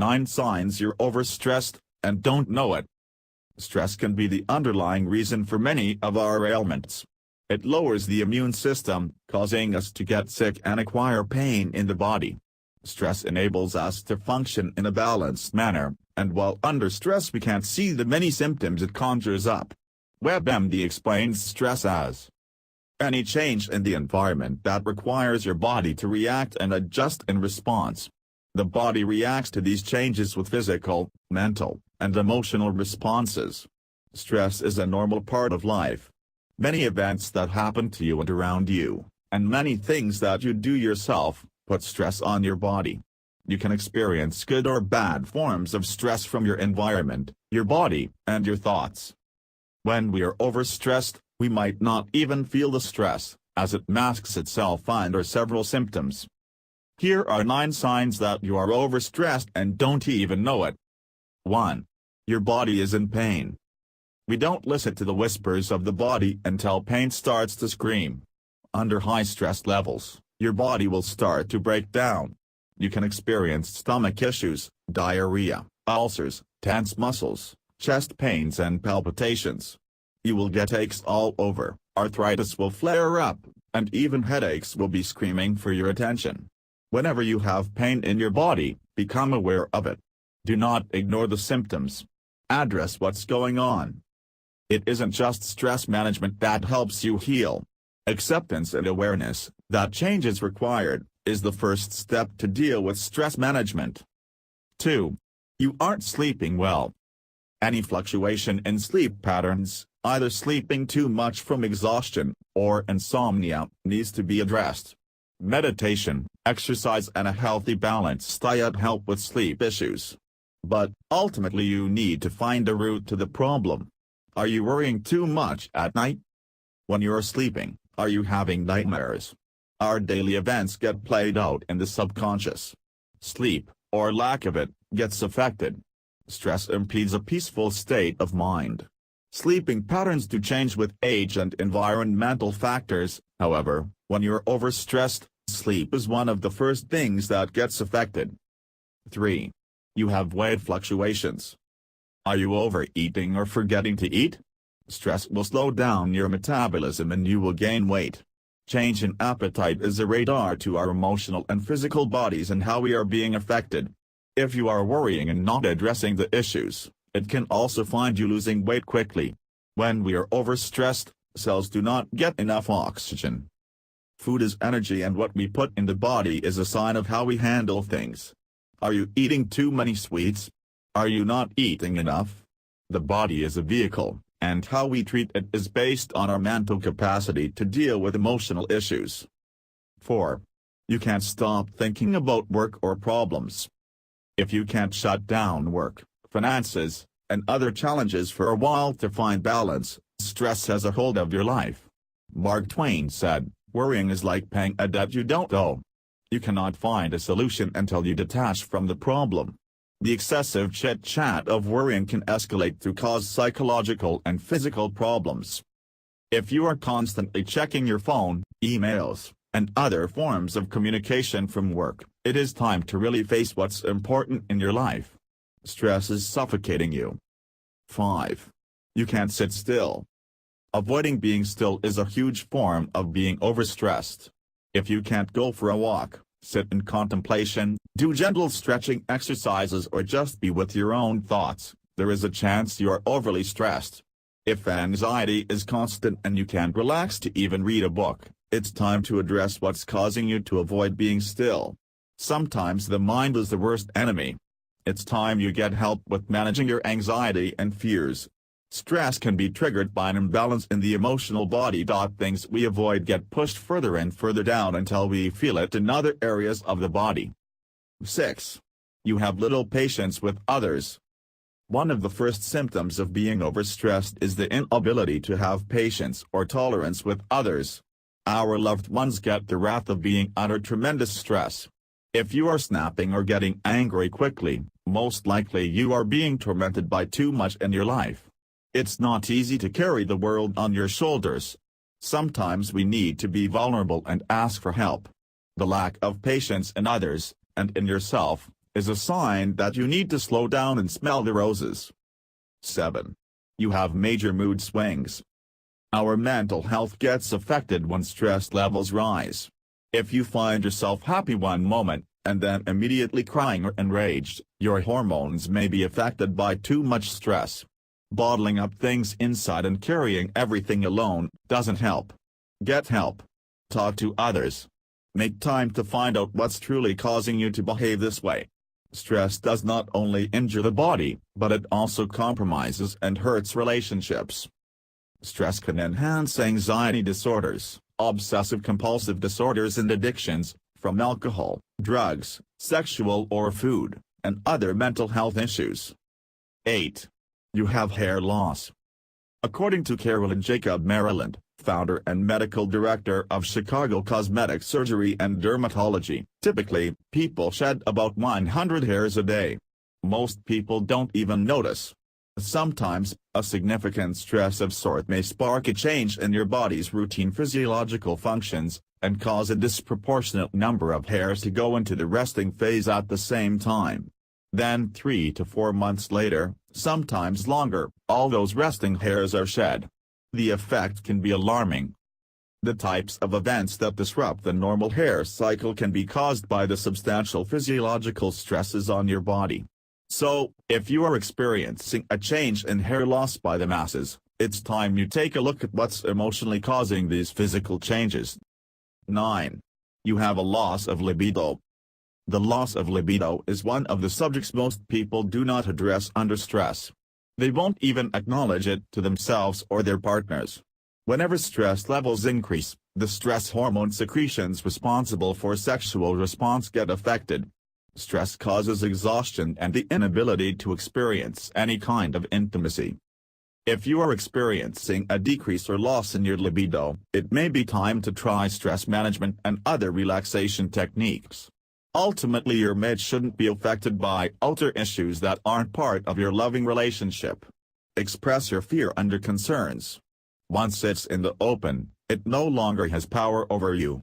9 signs you're overstressed and don't know it. Stress can be the underlying reason for many of our ailments. It lowers the immune system, causing us to get sick and acquire pain in the body. Stress enables us to function in a balanced manner, and while under stress we can't see the many symptoms it conjures up. WebMD explains stress as any change in the environment that requires your body to react and adjust in response. The body reacts to these changes with physical, mental, and emotional responses. Stress is a normal part of life. Many events that happen to you and around you, and many things that you do yourself, put stress on your body. You can experience good or bad forms of stress from your environment, your body, and your thoughts. When we are overstressed, we might not even feel the stress, as it masks itself under several symptoms. Here are 9 signs that you are overstressed and don't even know it. 1. Your body is in pain. We don't listen to the whispers of the body until pain starts to scream. Under high stress levels, your body will start to break down. You can experience stomach issues, diarrhea, ulcers, tense muscles, chest pains and palpitations. You will get aches all over, arthritis will flare up, and even headaches will be screaming for your attention. Whenever you have pain in your body, become aware of it. Do not ignore the symptoms. Address what's going on. It isn't just stress management that helps you heal. Acceptance and awareness that change is required is the first step to deal with stress management. 2. You aren't sleeping well. Any fluctuation in sleep patterns, either sleeping too much from exhaustion or insomnia, needs to be addressed. Meditation, exercise and a healthy balanced diet help with sleep issues. But, ultimately you need to find a root to the problem. Are you worrying too much at night? When you're sleeping, are you having nightmares? Our daily events get played out in the subconscious. Sleep, or lack of it, gets affected. Stress impedes a peaceful state of mind. Sleeping patterns do change with age and environmental factors, however, when you're overstressed, sleep is one of the first things that gets affected. 3. You have weight fluctuations. Are you overeating or forgetting to eat? Stress will slow down your metabolism and you will gain weight. Change in appetite is a radar to our emotional and physical bodies and how we are being affected. If you are worrying and not addressing the issues, it can also find you losing weight quickly. When we are overstressed, cells do not get enough oxygen. Food is energy and what we put in the body is a sign of how we handle things. Are you eating too many sweets? Are you not eating enough? The body is a vehicle, and how we treat it is based on our mental capacity to deal with emotional issues. 4. You can't stop thinking about work or problems. If you can't shut down work, finances, and other challenges for a while to find balance, stress has a hold of your life. Mark Twain said, "Worrying is like paying a debt you don't owe." You cannot find a solution until you detach from the problem. The excessive chit-chat of worrying can escalate to cause psychological and physical problems. If you are constantly checking your phone, emails, and other forms of communication from work, it is time to really face what's important in your life. Stress is suffocating you. 5. You can't sit still. Avoiding being still is a huge form of being overstressed. If you can't go for a walk, sit in contemplation, do gentle stretching exercises or just be with your own thoughts, there is a chance you are overly stressed. If anxiety is constant and you can't relax to even read a book, it's time to address what's causing you to avoid being still. Sometimes the mind is the worst enemy. It's time you get help with managing your anxiety and fears. Stress can be triggered by an imbalance in the emotional body. Things we avoid get pushed further and further down until we feel it in other areas of the body. 6. You have little patience with others. One of the first symptoms of being overstressed is the inability to have patience or tolerance with others. Our loved ones get the wrath of being under tremendous stress. If you are snapping or getting angry quickly, most likely you are being tormented by too much in your life. It's not easy to carry the world on your shoulders. Sometimes we need to be vulnerable and ask for help. The lack of patience in others, and in yourself, is a sign that you need to slow down and smell the roses. 7. You have major mood swings. Our mental health gets affected when stress levels rise. If you find yourself happy one moment, and then immediately crying or enraged, your hormones may be affected by too much stress. Bottling up things inside and carrying everything alone doesn't help. Get help. Talk to others. Make time to find out what's truly causing you to behave this way. Stress does not only injure the body, but it also compromises and hurts relationships. Stress can enhance anxiety disorders, obsessive-compulsive disorders and addictions, from alcohol, drugs, sexual or food, and other mental health issues. 8. You have hair loss. According to Carolyn Jacob Maryland, founder and medical director of Chicago Cosmetic Surgery and Dermatology, typically, people shed about 100 hairs a day. Most people don't even notice. Sometimes, a significant stress of sort may spark a change in your body's routine physiological functions, and cause a disproportionate number of hairs to go into the resting phase at the same time. Then 3 to 4 months later, sometimes longer, all those resting hairs are shed. The effect can be alarming. The types of events that disrupt the normal hair cycle can be caused by the substantial physiological stresses on your body. So, if you are experiencing a change in hair loss by the masses, it's time you take a look at what's emotionally causing these physical changes. 9. You have a loss of libido. The loss of libido is one of the subjects most people do not address under stress. They won't even acknowledge it to themselves or their partners. Whenever stress levels increase, the stress hormone secretions responsible for sexual response get affected. Stress causes exhaustion and the inability to experience any kind of intimacy. If you are experiencing a decrease or loss in your libido, it may be time to try stress management and other relaxation techniques. Ultimately, your mate shouldn't be affected by other issues that aren't part of your loving relationship. Express your fear under concerns. Once it's in the open, it no longer has power over you.